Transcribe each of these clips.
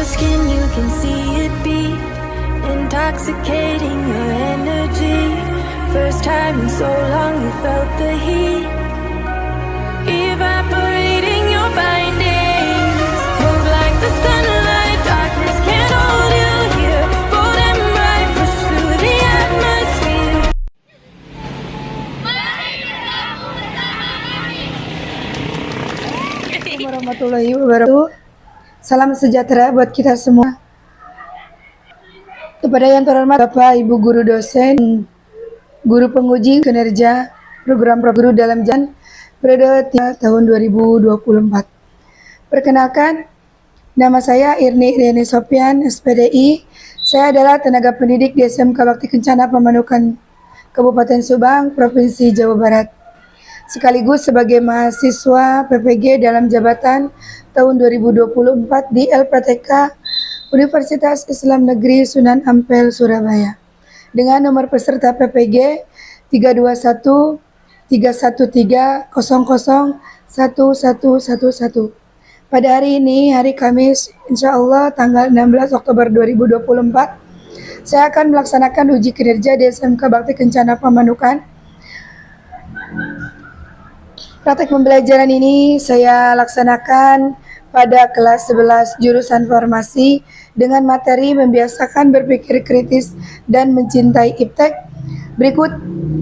skin, you can see it beat, intoxicating your energy. First time in so long you felt the heat, evaporating your bindings. Move like the sunlight, darkness can't hold you here. Bold and bright, push through the atmosphere. Assalamualaikum warahmatullahi wabarakatuh. Salam sejahtera buat kita semua. Kepada yang terhormat Bapak Ibu Guru Dosen, Guru Penguji Kinerja Program Guru dalam Jalan periode tahun 2024. Perkenalkan, nama saya Irni Riani Sopian, SPDI. Saya adalah tenaga pendidik di SMK Bakti Kencana Pamanukan Kabupaten Subang, Provinsi Jawa Barat. Sekaligus sebagai mahasiswa PPG dalam jabatan tahun 2024 di LPTK Universitas Islam Negeri Sunan Ampel, Surabaya. Dengan nomor peserta PPG 321 313 00 1111. Pada hari ini, hari Kamis, insya Allah tanggal 16 Oktober 2024, saya akan melaksanakan uji kinerja di SMK Bakti Kencana Pamanukan. Praktek pembelajaran ini saya laksanakan pada kelas 11 jurusan farmasi dengan materi membiasakan berpikir kritis dan mencintai iptek. Berikut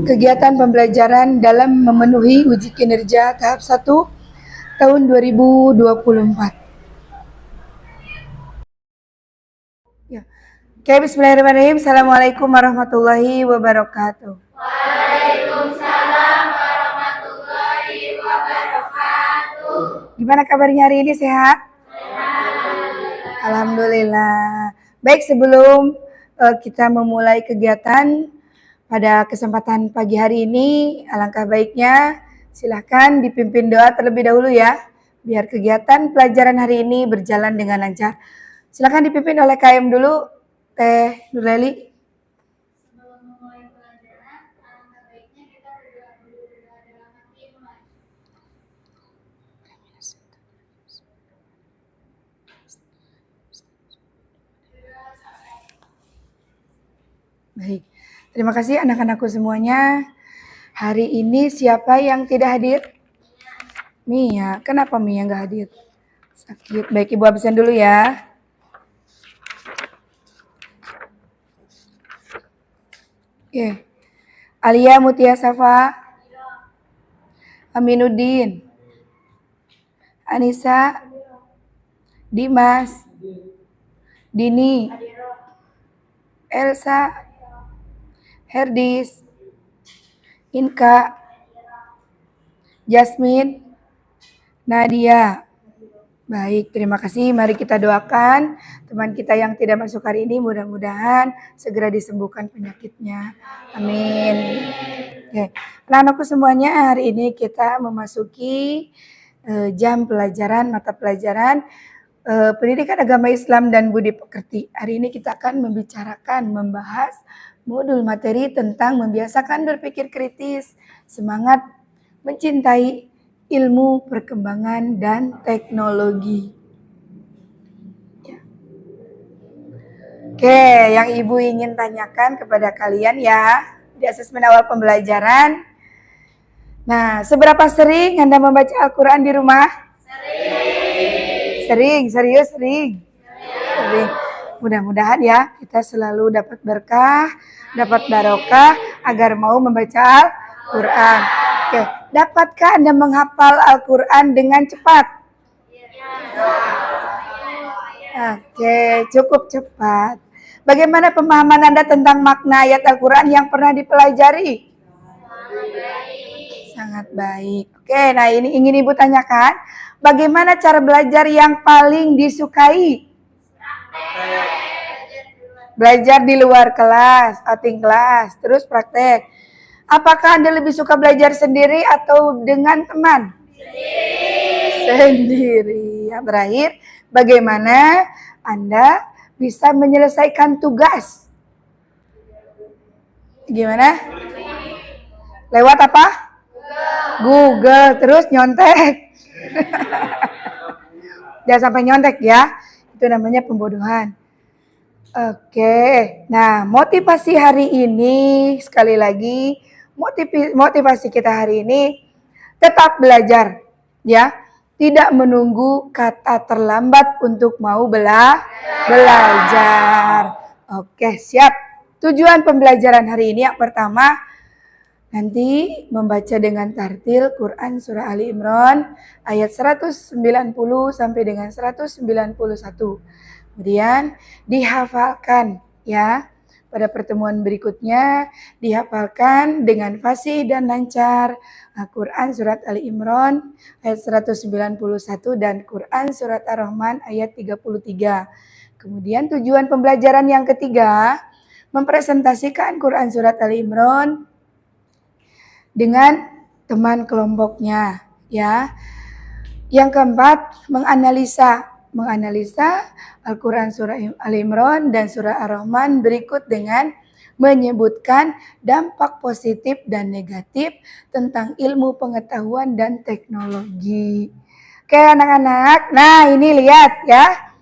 kegiatan pembelajaran dalam memenuhi uji kinerja tahap 1 tahun 2024. Ya. Oke, bismillahirrahmanirrahim. Assalamualaikum warahmatullahi wabarakatuh. Waalaikumsalam warahmatullahi wabarakatuh. Gimana kabarnya hari ini, sehat? Alhamdulillah. Baik, sebelum kita memulai kegiatan pada kesempatan pagi hari ini, alangkah baiknya silahkan dipimpin doa terlebih dahulu ya, biar kegiatan pelajaran hari ini berjalan dengan lancar. Silahkan dipimpin oleh KM dulu, Teh Nurleli. Sebelum memulai pelajaran, alangkah baiknya kita berdoa dulu dalam hati mulai. Baik, terima kasih anak-anakku semuanya. Hari ini siapa yang tidak hadir? Mia. Kenapa Mia nggak hadir? Sakit. Baik, Ibu absen dulu ya. Oke. Alia Mutia Safa. Aminuddin. Anissa. Dimas. Dini. Elsa. Herdis. Inka, Jasmine, Nadia. Baik, terima kasih. Mari kita doakan teman kita yang tidak masuk hari ini, mudah-mudahan segera disembuhkan penyakitnya. Amin. Oke, anak-anakku semuanya, hari ini kita memasuki jam pelajaran, mata pelajaran Pendidikan Agama Islam dan Budi Pekerti. Hari ini kita akan membahas modul materi tentang membiasakan berpikir kritis, semangat mencintai ilmu, perkembangan, dan teknologi. Ya. Oke, yang Ibu ingin tanyakan kepada kalian ya, di asesmen awal pembelajaran. Nah, seberapa sering Anda membaca Al-Quran di rumah? Sering, serius sering. Mudah-mudahan ya kita selalu dapat berkah, dapat barokah agar mau membaca Al-Quran. Oke, dapatkah Anda menghafal Al-Quran dengan cepat? Oke, cukup cepat. Bagaimana pemahaman Anda tentang makna ayat Al-Quran yang pernah dipelajari? Sangat baik. Oke, nah ini ingin Ibu tanyakan, bagaimana cara belajar yang paling disukai? Belajar di luar kelas, outing kelas, terus praktek. Apakah Anda lebih suka belajar sendiri atau dengan teman? Sendiri. Yang terakhir, bagaimana Anda bisa menyelesaikan tugas? Gimana? Lewat apa? Google. Terus nyontek. Jangan sampai nyontek ya. Itu itu namanya pembodohan. Oke, nah motivasi hari ini sekali lagi motivasi kita hari ini tetap belajar ya, tidak menunggu kata terlambat untuk mau belajar. Oke, siap. Tujuan pembelajaran hari ini yang pertama nanti membaca dengan tartil Quran surah Ali Imran ayat 190 sampai dengan 191. Kemudian dihafalkan ya. Pada pertemuan berikutnya dihafalkan dengan fasih dan lancar Al-Quran surat Ali Imran ayat 191 dan Quran surat Ar-Rahman ayat 33. Kemudian tujuan pembelajaran yang ketiga mempresentasikan Quran surat Ali Imran dengan teman kelompoknya ya. Yang keempat menganalisa Al-Quran surah Ali Imran dan surah Ar-Rahman berikut dengan menyebutkan dampak positif dan negatif tentang ilmu pengetahuan dan teknologi. Oke anak-anak, nah ini lihat ya.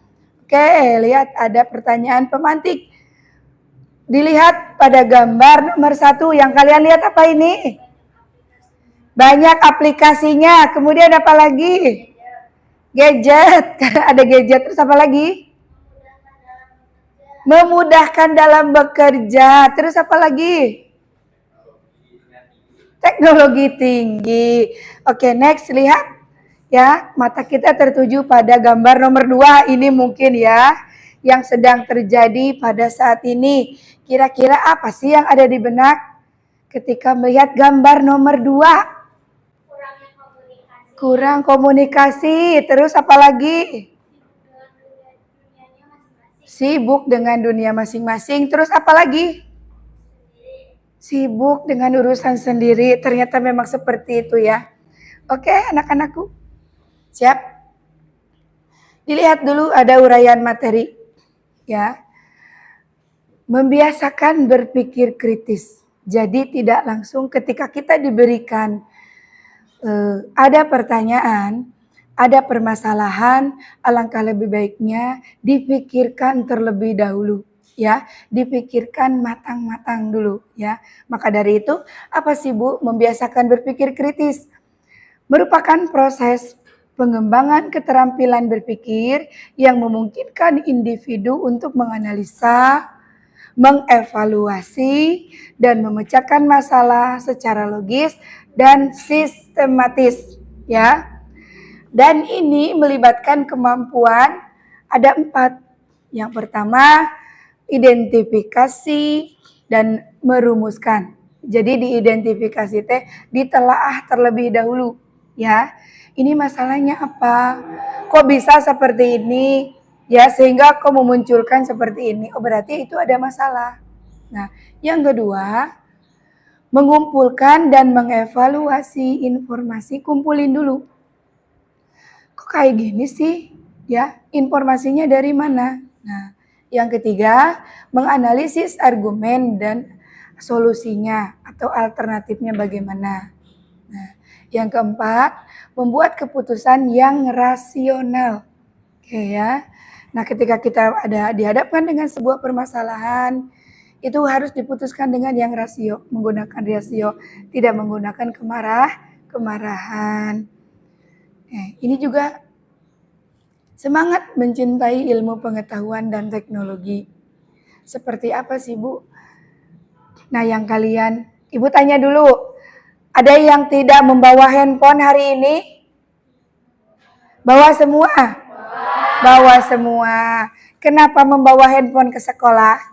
Oke, lihat ada pertanyaan pemantik. Dilihat pada gambar nomor 1 yang kalian lihat apa ini? Banyak aplikasinya, kemudian apa lagi? Gadget, ada gadget, terus apa lagi? Memudahkan dalam bekerja, terus apa lagi? Teknologi tinggi. Oke, next lihat ya, mata kita tertuju pada gambar nomor 2 ini mungkin ya, yang sedang terjadi pada saat ini. Kira-kira apa sih yang ada di benak ketika melihat gambar nomor 2? Kurang komunikasi, terus apa lagi? Sibuk dengan dunia masing-masing, terus apa lagi? Sibuk dengan urusan sendiri, ternyata memang seperti itu ya. Oke anak-anakku, siap? Dilihat dulu ada uraian materi ya. Membiasakan berpikir kritis, jadi tidak langsung ketika kita diberikan ada pertanyaan, ada permasalahan, alangkah lebih baiknya dipikirkan terlebih dahulu ya, dipikirkan matang-matang dulu ya. Maka dari itu, apa sih Bu membiasakan berpikir kritis? Merupakan proses pengembangan keterampilan berpikir yang memungkinkan individu untuk menganalisa, mengevaluasi, dan memecahkan masalah secara logis dan sistematis ya. Dan ini melibatkan kemampuan ada 4. Yang pertama identifikasi dan merumuskan. Jadi diidentifikasi ditelaah terlebih dahulu ya. Ini masalahnya apa? Kok bisa seperti ini? Ya, sehingga kok memunculkan seperti ini. Oh, berarti itu ada masalah. Nah, yang kedua mengumpulkan dan mengevaluasi informasi, kumpulin dulu. Kok kayak gini sih? Ya, informasinya dari mana? Nah, yang ketiga, menganalisis argumen dan solusinya atau alternatifnya bagaimana. Nah, yang keempat, membuat keputusan yang rasional. Oke ya. Nah, ketika kita dihadapkan dengan sebuah permasalahan, itu harus diputuskan dengan yang rasio, menggunakan rasio, tidak menggunakan kemarahan. Ini juga semangat mencintai ilmu pengetahuan dan teknologi. Seperti apa sih Bu? Nah yang kalian, Ibu tanya dulu, ada yang tidak membawa handphone hari ini? Bawa semua? Bawa semua. Kenapa membawa handphone ke sekolah?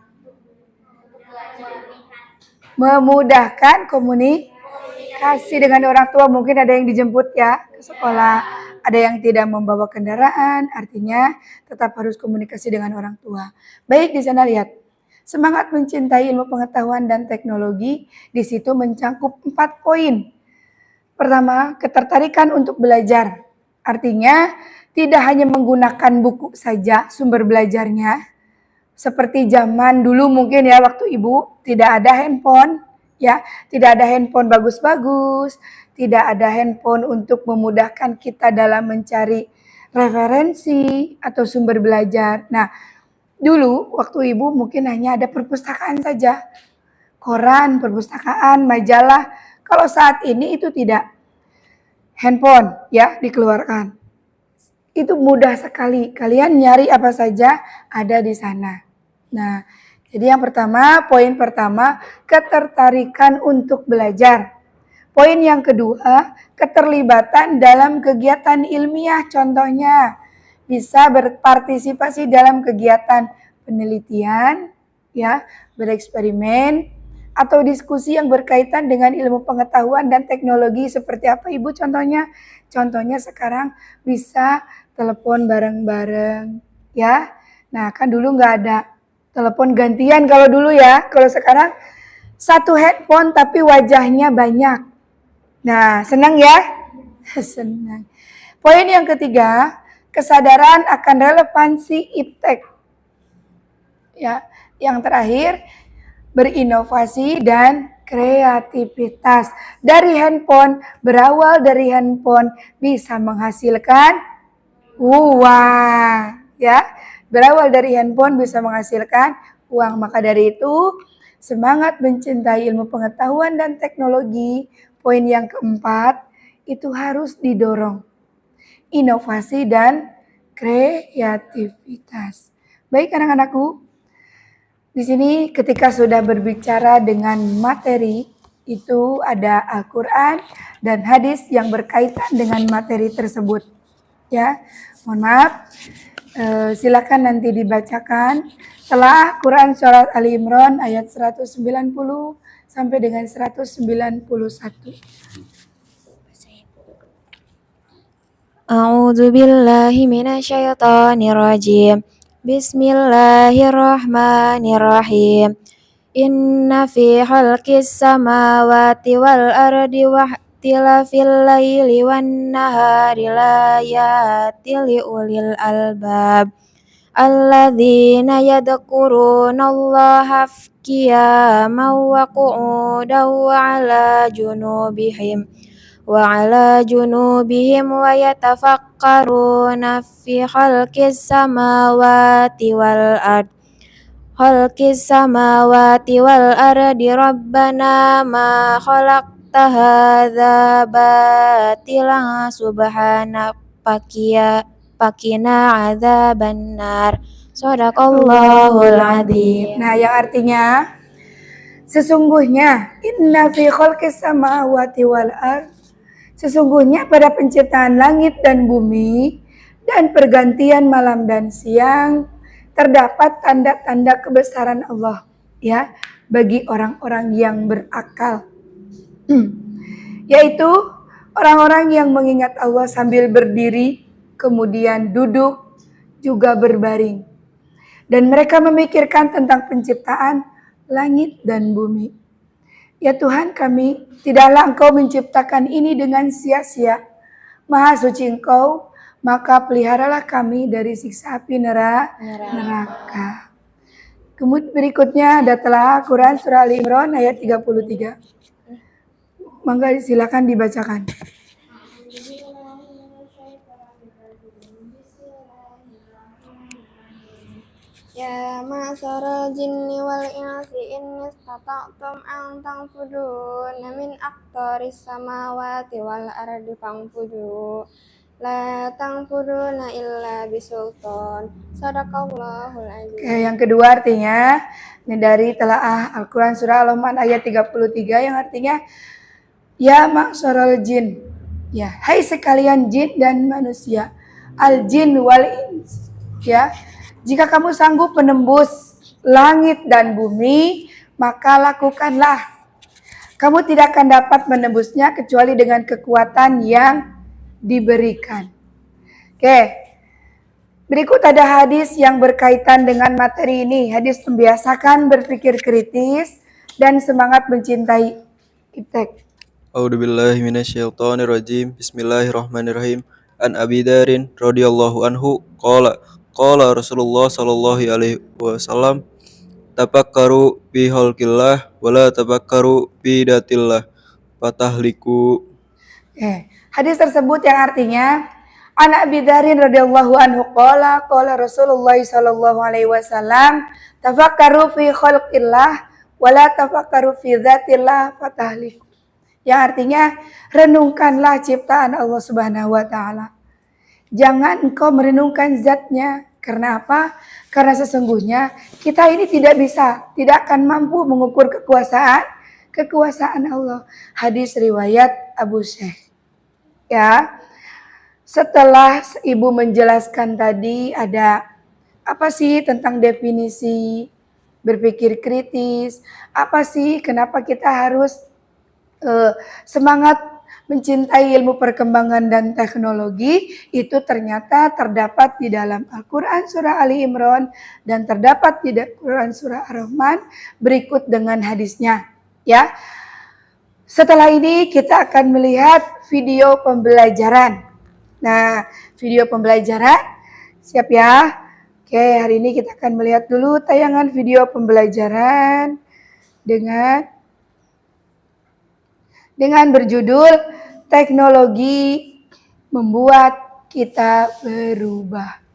Memudahkan komunikasi dengan orang tua. Mungkin ada yang dijemput ya ke sekolah, ada yang tidak membawa kendaraan, artinya tetap harus komunikasi dengan orang tua. Baik, di sana lihat. Semangat mencintai ilmu pengetahuan dan teknologi di situ mencakup 4 poin. Pertama, ketertarikan untuk belajar. Artinya tidak hanya menggunakan buku saja sumber belajarnya. Seperti zaman dulu mungkin ya, waktu Ibu tidak ada handphone ya, tidak ada handphone bagus-bagus, tidak ada handphone untuk memudahkan kita dalam mencari referensi atau sumber belajar. Nah, dulu waktu ibu mungkin hanya ada perpustakaan saja, koran, perpustakaan, majalah. Kalau saat ini itu tidak, handphone ya dikeluarkan. Itu mudah sekali, kalian nyari apa saja ada di sana. Nah, jadi yang pertama, poin pertama, ketertarikan untuk belajar. Poin yang kedua, keterlibatan dalam kegiatan ilmiah, contohnya bisa berpartisipasi dalam kegiatan penelitian, ya, bereksperimen, atau diskusi yang berkaitan dengan ilmu pengetahuan dan teknologi seperti apa Ibu contohnya? Contohnya sekarang bisa telepon bareng-bareng, ya. Nah, kan dulu nggak ada telepon gantian kalau dulu ya. Kalau sekarang satu handphone tapi wajahnya banyak. Nah, senang ya? Senang. Poin yang ketiga, kesadaran akan relevansi iptek. Ya, yang terakhir, berinovasi dan kreativitas. Dari handphone, berawal dari handphone bisa menghasilkan uang, ya. Berawal dari handphone bisa menghasilkan uang. Maka dari itu, semangat mencintai ilmu pengetahuan dan teknologi. Poin yang keempat, itu harus didorong. Inovasi dan kreativitas. Baik anak-anakku, di sini ketika sudah berbicara dengan materi, itu ada Al-Quran dan hadis yang berkaitan dengan materi tersebut. Ya, mohon maaf, silakan nanti dibacakan. Setelah Quran surat Ali Imran ayat 190 sampai dengan 191. A'udzu billahi minasyaitonir rajim. Bismillahirrahmanirrahim. Inna fi khalqis samawati wal ardi wa ikhtilafil laili wan nahari laayatin liulil albab. Alladzina yadhkurunallaha qiyaman wa qu'udan wa 'ala junubihim wa yatafakkaruna fi khalqis samawati wal ardi rabbana ma khalaqta hadza batilan subhanaka fakina adzabannar. Shadaqallahul adzim. Nah, yang artinya sesungguhnya inna fi khalqis samawati wal ard, sesungguhnya pada penciptaan langit dan bumi dan pergantian malam dan siang terdapat tanda-tanda kebesaran Allah, ya, bagi orang-orang yang berakal. Yaitu orang-orang yang mengingat Allah sambil berdiri, kemudian duduk, juga berbaring. Dan mereka memikirkan tentang penciptaan langit dan bumi. Ya Tuhan kami, tidaklah Engkau menciptakan ini dengan sia-sia. Maha suci Engkau, maka peliharalah kami dari siksa api neraka. Kemudian berikutnya ada telah Quran surah Ali Imran ayat 33. Mangga silakan dibacakan. Ya ma'syaral jinni wal insi in istata'tum an tanfudu min aqtaris samawati wal ardi fanfudu la tanfuduna illa bisultan. Shadaqallahul adzim. Yang kedua artinya ini dari telaah Al-Quran surah Al-Luqman ayat 33 yang artinya ya ma'syaral jin, ya hai sekalian jin dan manusia, al jin wal ins, ya, jika kamu sanggup menembus langit dan bumi, maka lakukanlah. Kamu tidak akan dapat menembusnya kecuali dengan kekuatan yang diberikan. Oke. Berikut ada hadis yang berkaitan dengan materi ini. Hadis membiasakan berpikir kritis dan semangat mencintai iptek. A'udzubillahi minasyaitonirrajim. Bismillahirrahmanirrahim. An Abi Darin radhiyallahu anhu qala Rasulullah sallallahu alaihi wasallam tafakkaru bi khalqillah wala tafakkaru bi datillah fatahliku. Hadis tersebut yang artinya An Abi Dzar radhiyallahu anhu qala Rasulullah sallallahu alaihi wasallam tafakkaru fi khalqillah wa la tafakkaru fi dzatillah fatahliku. Yang artinya renungkanlah ciptaan Allah Subhanahu wa taala. Jangan engkau merenungkan zatnya. Karena apa? Karena sesungguhnya kita ini tidak akan mampu mengukur kekuasaan Allah. Hadis riwayat Abu Syekh. Ya. Setelah Ibu menjelaskan tadi ada apa sih tentang definisi berpikir kritis, apa sih kenapa kita harus semangat mencintai ilmu perkembangan dan teknologi, itu ternyata terdapat di dalam Al-Quran surah Ali Imran dan terdapat di Al-Quran surah Ar-Rahman berikut dengan hadisnya. Ya, setelah ini kita akan melihat video pembelajaran. Nah, video pembelajaran siap ya? Oke, hari ini kita akan melihat dulu tayangan video pembelajaran dengan berjudul Teknologi Membuat Kita Berubah.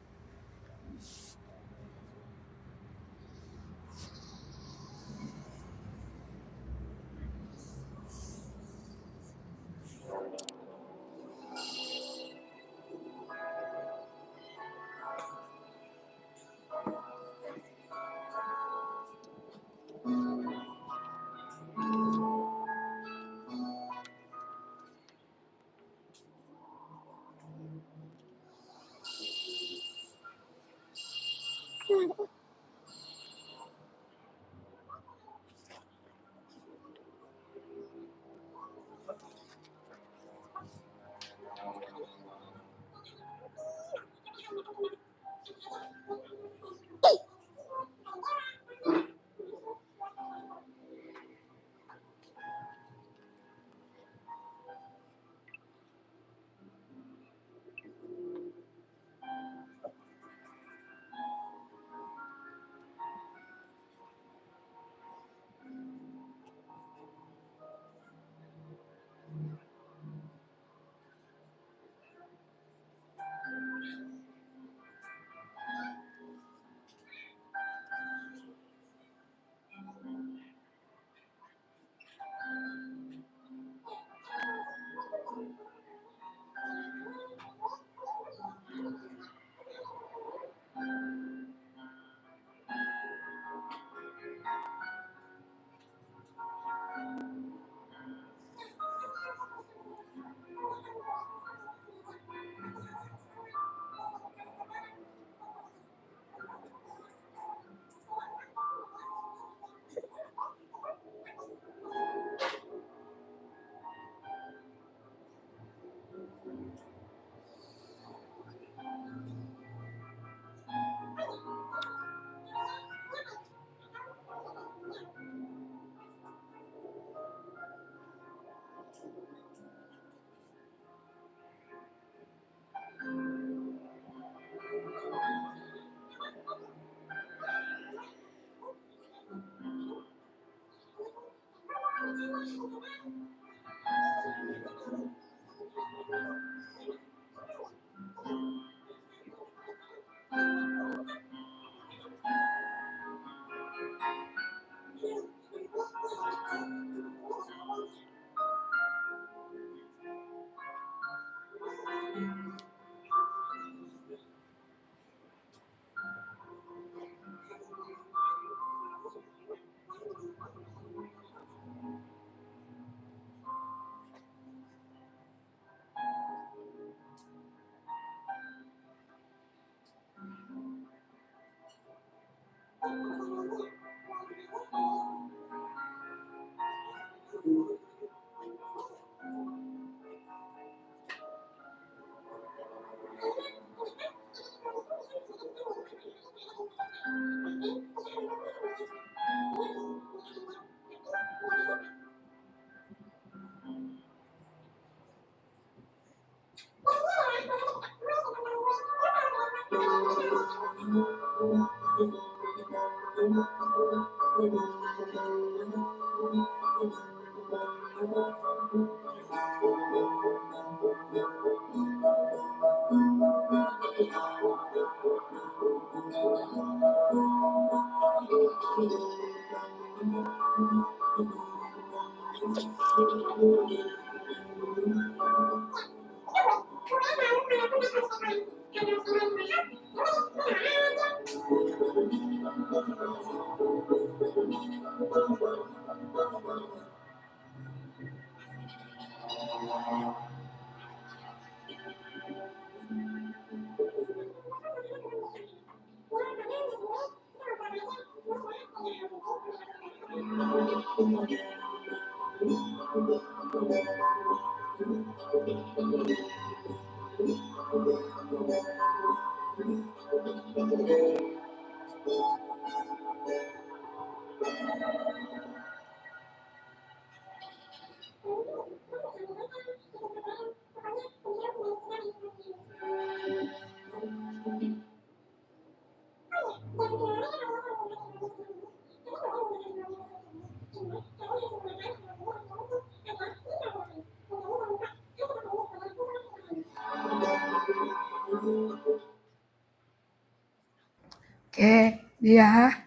Oke, dia.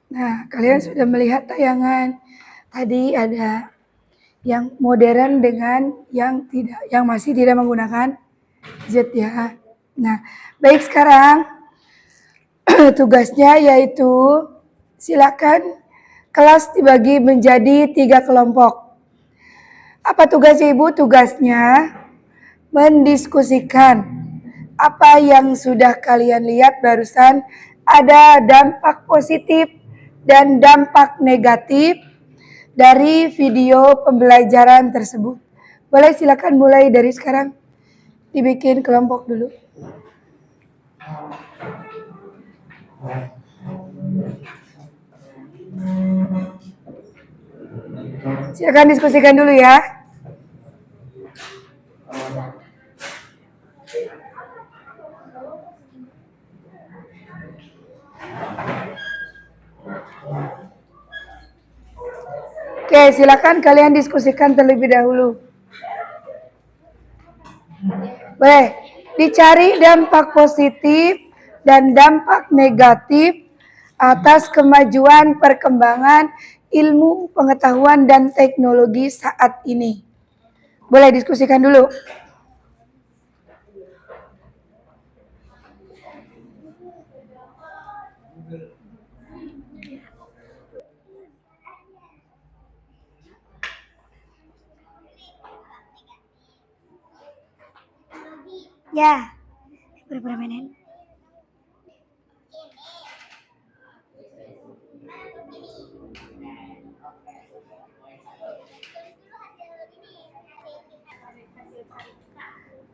Nah, kalian sudah melihat tayangan. Tadi ada yang modern dengan yang tidak, yang masih tidak menggunakan Z ya. Nah, baik sekarang tugasnya yaitu silakan kelas dibagi menjadi 3 kelompok. Apa tugasnya Ibu? Tugasnya mendiskusikan apa yang sudah kalian lihat barusan, ada dampak positif dan dampak negatif dari video pembelajaran tersebut. Boleh silakan mulai dari sekarang. Dibikin kelompok dulu. Silakan diskusikan dulu ya. Oke, silakan kalian diskusikan terlebih dahulu. Boleh, dicari dampak positif dan dampak negatif atas kemajuan perkembangan ilmu, pengetahuan, dan teknologi saat ini. Boleh diskusikan dulu. Ya, berapa menit?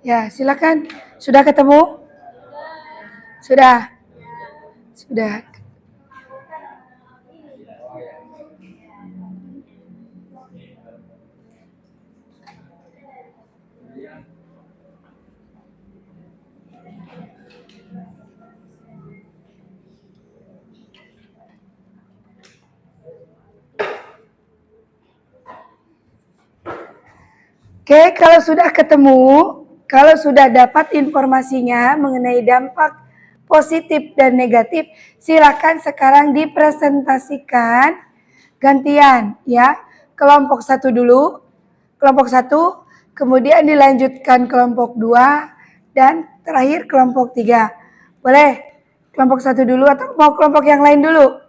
Ya, silakan. Sudah ketemu? Sudah. Sudah. Oke, kalau sudah ketemu, kalau sudah dapat informasinya mengenai dampak positif dan negatif, silakan sekarang dipresentasikan gantian ya. Kelompok 1 dulu, kelompok 1, kemudian dilanjutkan kelompok 2, dan terakhir kelompok 3. Boleh kelompok 1 dulu atau mau kelompok yang lain dulu?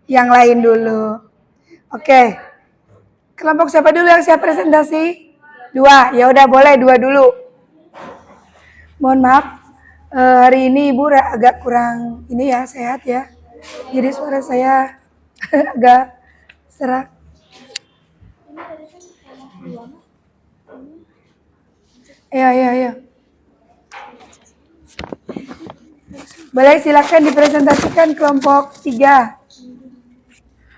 Yang lain dulu. Oke. Kelompok siapa dulu yang siap presentasi? 2. Ya udah boleh 2 dulu. Mohon maaf, hari ini Ibu agak kurang ini ya, sehat ya. Jadi suara saya agak serak. Ya. Boleh silakan dipresentasikan kelompok 3.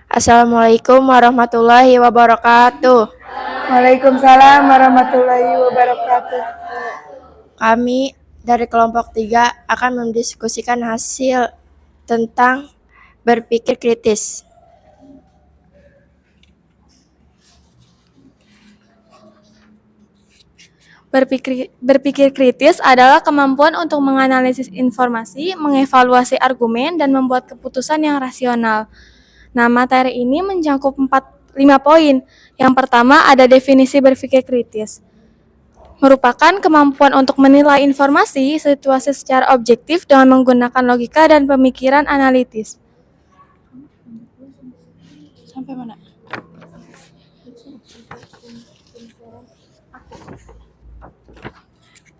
Assalamualaikum warahmatullahi wabarakatuh. Waalaikumsalam warahmatullahi wabarakatuh. Kami dari kelompok 3 akan mendiskusikan hasil tentang berpikir kritis. Berpikir kritis adalah kemampuan untuk menganalisis informasi, mengevaluasi argumen, dan membuat keputusan yang rasional. Nah, materi ini mencakup 5 poin. Yang pertama ada definisi berpikir kritis. merupakan kemampuan untuk menilai informasi situasi secara objektif dengan menggunakan logika dan pemikiran analitis. Sampai mana?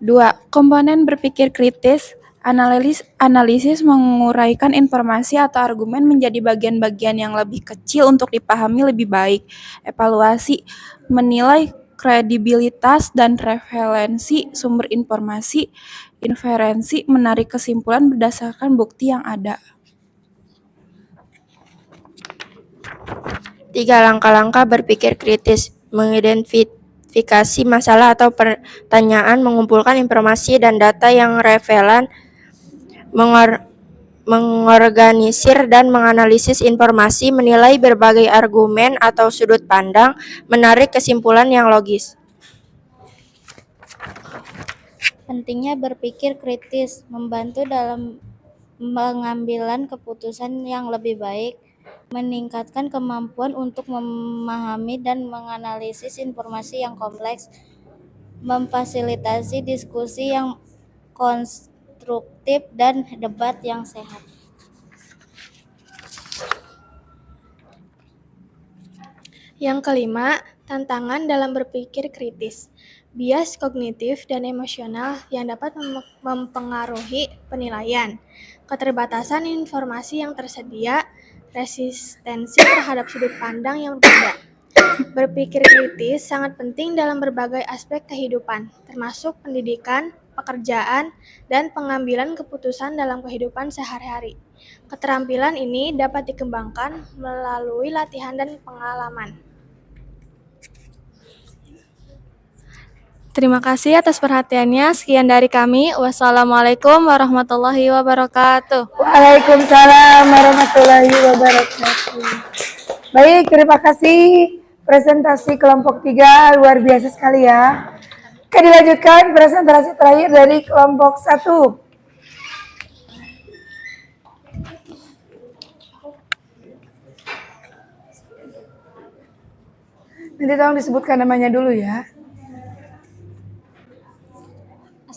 Dua, komponen berpikir kritis. Analisis menguraikan informasi atau argumen menjadi bagian-bagian yang lebih kecil untuk dipahami lebih baik. Evaluasi menilai kredibilitas dan referensi sumber informasi. Inferensi menarik kesimpulan berdasarkan bukti yang ada. 3. Langkah-langkah berpikir kritis. Mengidentifikasi masalah atau pertanyaan, mengumpulkan informasi dan data yang relevan, mengorganisir dan menganalisis informasi, menilai berbagai argumen atau sudut pandang, menarik kesimpulan yang logis. Pentingnya berpikir kritis, membantu dalam pengambilan keputusan yang lebih baik, meningkatkan kemampuan untuk memahami dan menganalisis informasi yang kompleks, memfasilitasi diskusi yang konstruktif dan debat yang sehat. Yang kelima, tantangan dalam berpikir kritis. Bias kognitif dan emosional yang dapat mempengaruhi penilaian, keterbatasan informasi yang tersedia, resistensi terhadap sudut pandang yang berbeda. Berpikir kritis sangat penting dalam berbagai aspek kehidupan, termasuk pendidikan, pekerjaan, dan pengambilan keputusan dalam kehidupan sehari-hari. Keterampilan ini dapat dikembangkan melalui latihan dan pengalaman. Terima kasih atas perhatiannya. Sekian dari kami. Wassalamualaikum warahmatullahi wabarakatuh. Waalaikumsalam warahmatullahi wabarakatuh. Baik, terima kasih presentasi kelompok 3 luar biasa sekali ya. Oke, dilanjutkan presentasi terakhir dari kelompok 1. Nanti tolong disebutkan namanya dulu ya.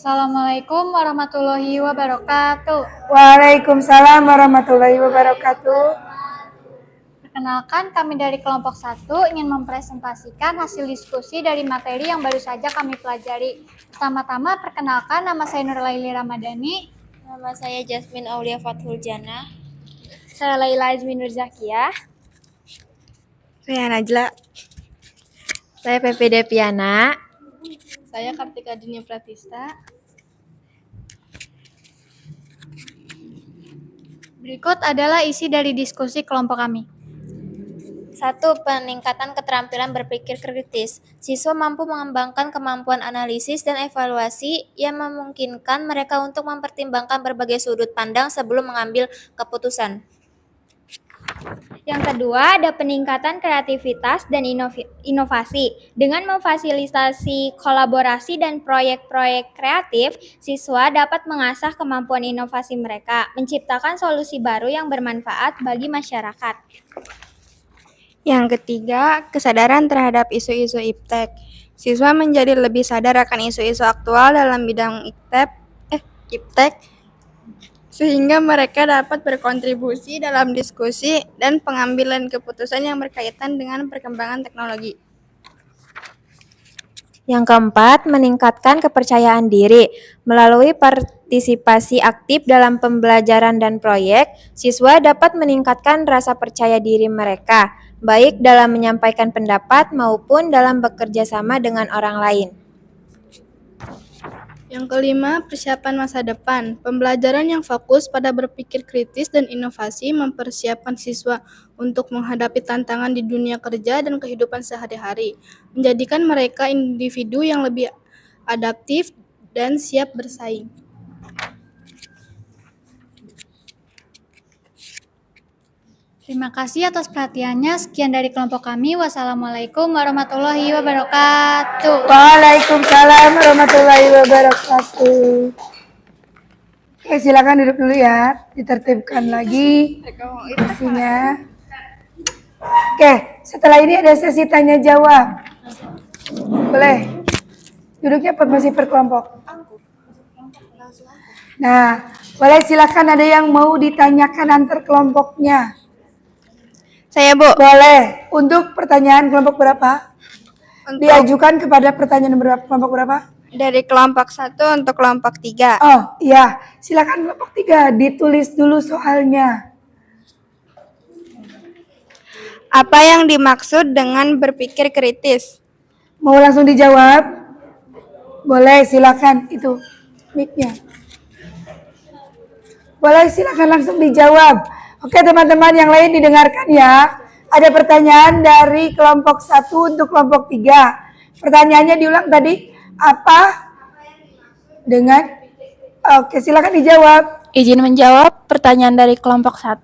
Assalamualaikum warahmatullahi wabarakatuh. Waalaikumsalam warahmatullahi wabarakatuh. Perkenalkan, kami dari kelompok 1 ingin mempresentasikan hasil diskusi dari materi yang baru saja kami pelajari. Pertama-tama, perkenalkan, nama saya Nurlaili Ramadhani. Nama saya Jasmine Aulia Fathul Jannah. Saya Laila Azmi Nurzakiyah. Saya Najla. Saya Pepe Deviana. Saya Kartika Dunia Pratista. Berikut adalah isi dari diskusi kelompok kami. 1. Peningkatan keterampilan berpikir kritis. Siswa mampu mengembangkan kemampuan analisis dan evaluasi yang memungkinkan mereka untuk mempertimbangkan berbagai sudut pandang sebelum mengambil keputusan. Yang kedua, ada peningkatan kreativitas dan inovasi. Dengan memfasilitasi kolaborasi dan proyek-proyek kreatif, siswa dapat mengasah kemampuan inovasi mereka, menciptakan solusi baru yang bermanfaat bagi masyarakat. Yang ketiga, kesadaran terhadap isu-isu iptek. Siswa menjadi lebih sadar akan isu-isu aktual dalam bidang iptek, sehingga mereka dapat berkontribusi dalam diskusi dan pengambilan keputusan yang berkaitan dengan perkembangan teknologi. Yang keempat, meningkatkan kepercayaan diri. Melalui partisipasi aktif dalam pembelajaran dan proyek, siswa dapat meningkatkan rasa percaya diri mereka, baik dalam menyampaikan pendapat maupun dalam bekerja sama dengan orang lain. Yang kelima, persiapan masa depan. Pembelajaran yang fokus pada berpikir kritis dan inovasi mempersiapkan siswa untuk menghadapi tantangan di dunia kerja dan kehidupan sehari-hari, menjadikan mereka individu yang lebih adaptif dan siap bersaing. Terima kasih atas perhatiannya. Sekian dari kelompok kami. Wassalamualaikum warahmatullahi wabarakatuh. Waalaikumsalam warahmatullahi wabarakatuh. Oke, silakan duduk dulu ya. Ditertibkan lagi kursinya. Oke, setelah ini ada sesi tanya jawab. Boleh Duduknya masih per kelompok. Nah, boleh silakan ada yang mau ditanyakan antar kelompoknya. Saya, Bu. Boleh. Untuk pertanyaan kelompok berapa? Diajukan kepada pertanyaan kelompok berapa? Dari kelompok 1 untuk kelompok 3. Oh iya, silakan kelompok 3 ditulis dulu soalnya. Apa yang dimaksud dengan berpikir kritis? Mau langsung dijawab? Boleh, silakan itu mic-nya. Boleh, silakan langsung dijawab. Oke teman-teman yang lain didengarkan ya. Ada pertanyaan dari kelompok 1 untuk kelompok 3. Pertanyaannya diulang tadi. Apa dengan oke, silakan dijawab. Izin menjawab pertanyaan dari kelompok 1.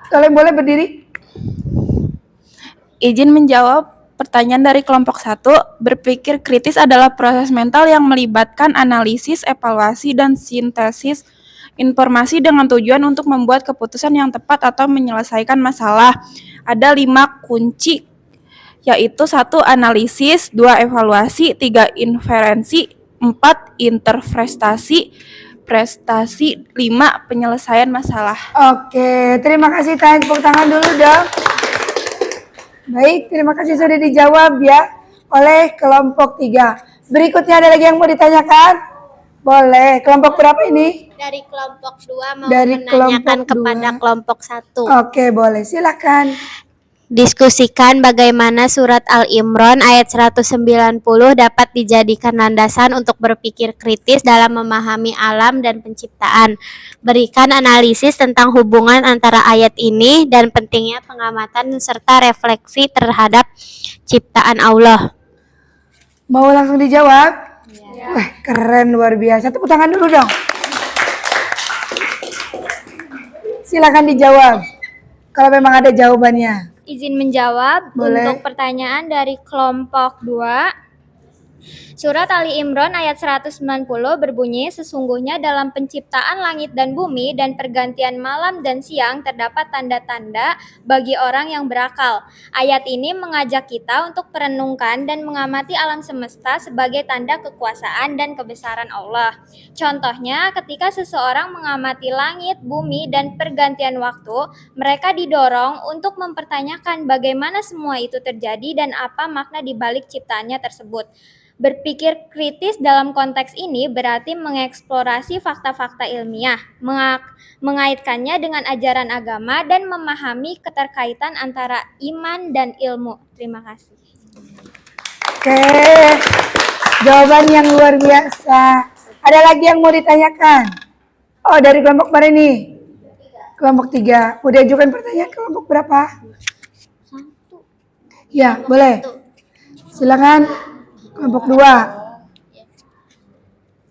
Kalian boleh berdiri? Izin menjawab pertanyaan dari kelompok 1. Berpikir kritis adalah proses mental yang melibatkan analisis, evaluasi, dan sintesis informasi dengan tujuan untuk membuat keputusan yang tepat atau menyelesaikan masalah. Ada 5 kunci, yaitu 1. Analisis, 2. Evaluasi, 3. Inferensi, 4. Interpretasi, 5. Penyelesaian masalah. Oke, terima kasih. Tepuk tangan dulu dong. Baik, terima kasih sudah dijawab ya oleh kelompok 3. Berikutnya ada lagi yang mau ditanyakan? Boleh. Kelompok berapa ini? Dari kelompok 2 mau Dari menanyakan kelompok kepada 2. kelompok 1. Oke, boleh. Silakan. Diskusikan bagaimana surat Al-Imran ayat 190 dapat dijadikan landasan untuk berpikir kritis dalam memahami alam dan penciptaan. Berikan analisis tentang hubungan antara ayat ini dan pentingnya pengamatan serta refleksi terhadap ciptaan Allah. Mau langsung dijawab? Wah, keren, luar biasa. Tepuk tangan dulu dong. Silakan dijawab. Kalau memang ada jawabannya. Izin menjawab. Boleh. Untuk pertanyaan dari kelompok 2. Surat Ali Imran ayat 190 berbunyi, sesungguhnya dalam penciptaan langit dan bumi dan pergantian malam dan siang terdapat tanda-tanda bagi orang yang berakal. Ayat ini mengajak kita untuk merenungkan dan mengamati alam semesta sebagai tanda kekuasaan dan kebesaran Allah. Contohnya, ketika seseorang mengamati langit, bumi, dan pergantian waktu, mereka didorong untuk mempertanyakan bagaimana semua itu terjadi dan apa makna di balik ciptaannya tersebut. Berpikir kritis dalam konteks ini berarti mengeksplorasi fakta-fakta ilmiah, mengaitkannya dengan ajaran agama, dan memahami keterkaitan antara iman dan ilmu. Terima kasih. Oke, jawaban yang luar biasa. Ada lagi yang mau ditanyakan? Oh, dari kelompok mana ini? Kelompok 3. Mau diajukan pertanyaan kelompok berapa? 1. Ya, boleh. Silakan. Kelompok 2.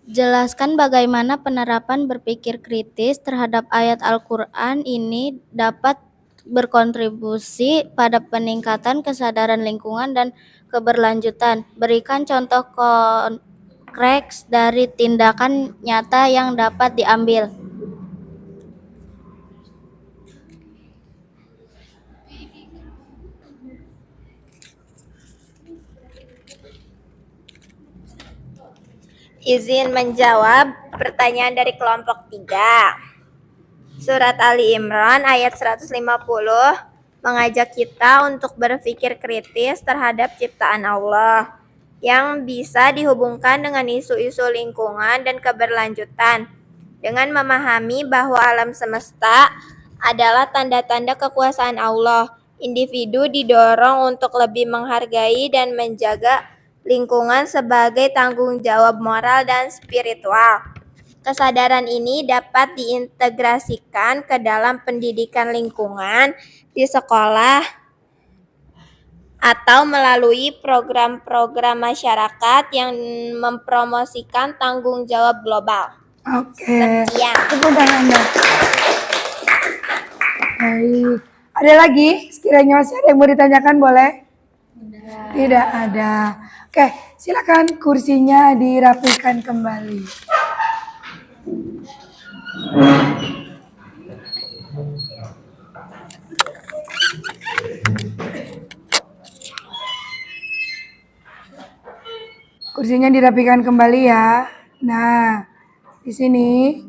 Jelaskan bagaimana penerapan berpikir kritis terhadap ayat Al-Quran ini dapat berkontribusi pada peningkatan kesadaran lingkungan dan keberlanjutan. Berikan contoh konkret dari tindakan nyata yang dapat diambil. Izin menjawab pertanyaan dari kelompok 3. Surat Ali Imran ayat 150 mengajak kita untuk berpikir kritis terhadap ciptaan Allah yang bisa dihubungkan dengan isu-isu lingkungan dan keberlanjutan dengan memahami bahwa alam semesta adalah tanda-tanda kekuasaan Allah. Individu didorong untuk lebih menghargai dan menjaga lingkungan sebagai tanggung jawab moral dan spiritual. Kesadaran ini dapat diintegrasikan ke dalam pendidikan lingkungan di sekolah atau melalui program-program masyarakat yang mempromosikan tanggung jawab global. Oke. Sekian. Tepuk tangan dong. Baik. Ada lagi? Sekiranya masih ada yang mau ditanyakan boleh? Tidak ada. Oke, silakan kursinya dirapikan kembali. Kursinya dirapikan kembali ya. Nah, di sini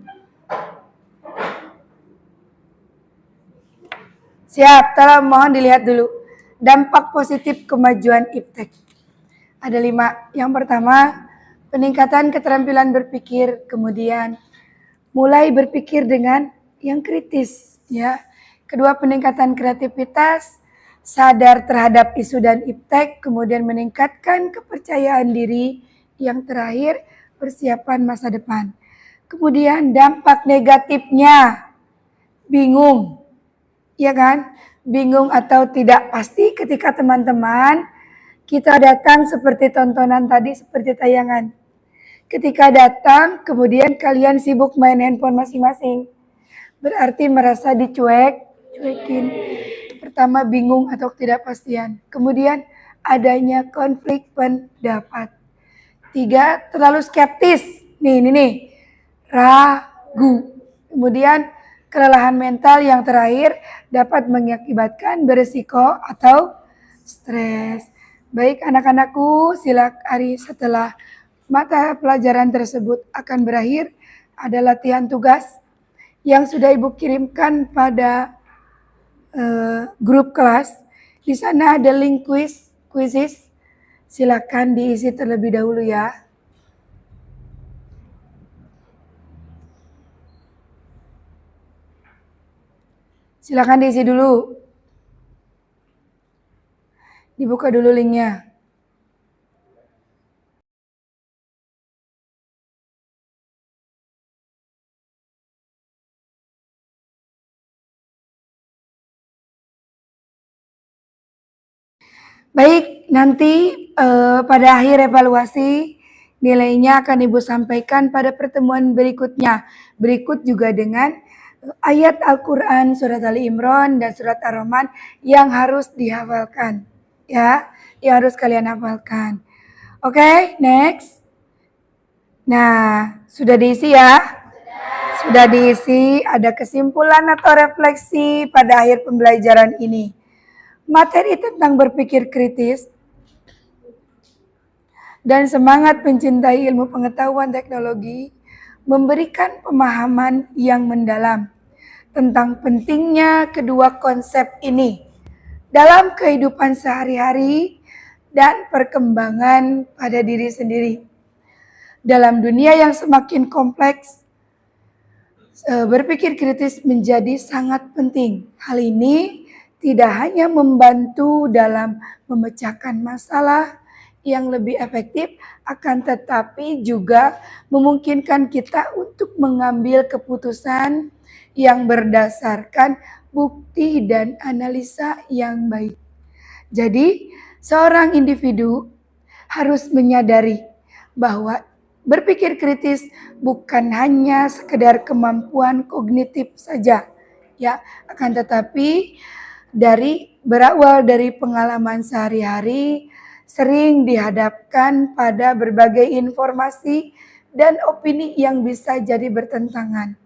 siap, tolong mohon dilihat dulu. Dampak positif kemajuan iptek. Ada 5. Yang pertama, peningkatan keterampilan berpikir, kemudian mulai berpikir dengan yang kritis, ya. Kedua, peningkatan kreativitas, sadar terhadap isu dan iptek, kemudian meningkatkan kepercayaan diri. Yang terakhir, persiapan masa depan. Kemudian dampak negatifnya, bingung, ya kan? Bingung atau tidak pasti ketika teman-teman kita datang seperti tontonan tadi, seperti tayangan. Ketika datang, kemudian kalian sibuk main handphone masing-masing. Berarti merasa cuekin. Pertama, bingung atau ketidakpastian. Kemudian adanya konflik pendapat. 3, terlalu skeptis. Nih. Ragu. Kemudian kelelahan mental yang terakhir dapat mengakibatkan beresiko atau stres. Baik anak-anakku, silakan hari setelah mata pelajaran tersebut akan berakhir ada latihan tugas yang sudah Ibu kirimkan pada grup kelas. Di sana ada link quizzes. Silakan diisi terlebih dahulu ya. Silakan diisi dulu. Dibuka dulu linknya. Baik, nanti pada akhir evaluasi nilainya akan Ibu sampaikan pada pertemuan berikutnya. Berikut juga dengan ayat Al-Quran, surat Ali Imran, dan surat Ar-Rahman yang harus dihafalkan. Ya, yang harus kalian hafalkan. Oke, next. Nah, sudah diisi ya? Sudah diisi, ada kesimpulan atau refleksi pada akhir pembelajaran ini. Materi tentang berpikir kritis dan semangat mencintai ilmu pengetahuan teknologi memberikan pemahaman yang mendalam tentang pentingnya kedua konsep ini dalam kehidupan sehari-hari dan perkembangan pada diri sendiri. Dalam dunia yang semakin kompleks, berpikir kritis menjadi sangat penting. Hal ini tidak hanya membantu dalam memecahkan masalah yang lebih efektif, akan tetapi juga memungkinkan kita untuk mengambil keputusan yang berdasarkan bukti dan analisa yang baik. Jadi, seorang individu harus menyadari bahwa berpikir kritis bukan hanya sekedar kemampuan kognitif saja, ya, akan tetapi berawal dari pengalaman sehari-hari, sering dihadapkan pada berbagai informasi dan opini yang bisa jadi bertentangan.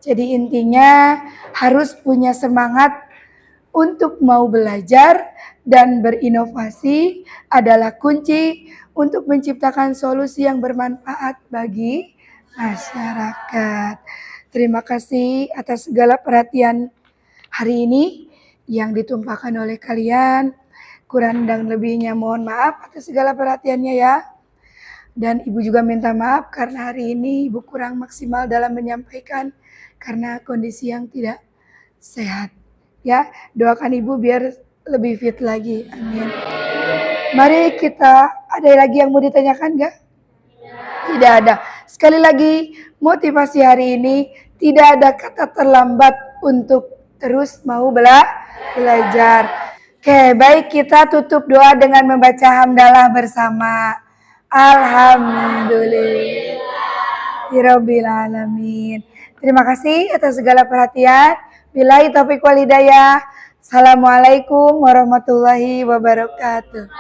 Jadi intinya harus punya semangat untuk mau belajar dan berinovasi adalah kunci untuk menciptakan solusi yang bermanfaat bagi masyarakat. Terima kasih atas segala perhatian hari ini yang ditumpahkan oleh kalian. Kurang dan lebihnya mohon maaf atas segala perhatiannya ya. Dan Ibu juga minta maaf karena hari ini Ibu kurang maksimal dalam menyampaikan karena kondisi yang tidak sehat. Ya, doakan Ibu biar lebih fit lagi. Amin. Mari kita, ada lagi yang mau ditanyakan enggak? Tidak ada. Sekali lagi, motivasi hari ini tidak ada kata terlambat untuk terus mau belajar. Oke, baik, kita tutup doa dengan membaca hamdalah bersama. Alhamdulillahirabbil alamin. Terima kasih atas segala perhatian. Billahi taufiq wal hidayah. Assalamualaikum warahmatullahi wabarakatuh.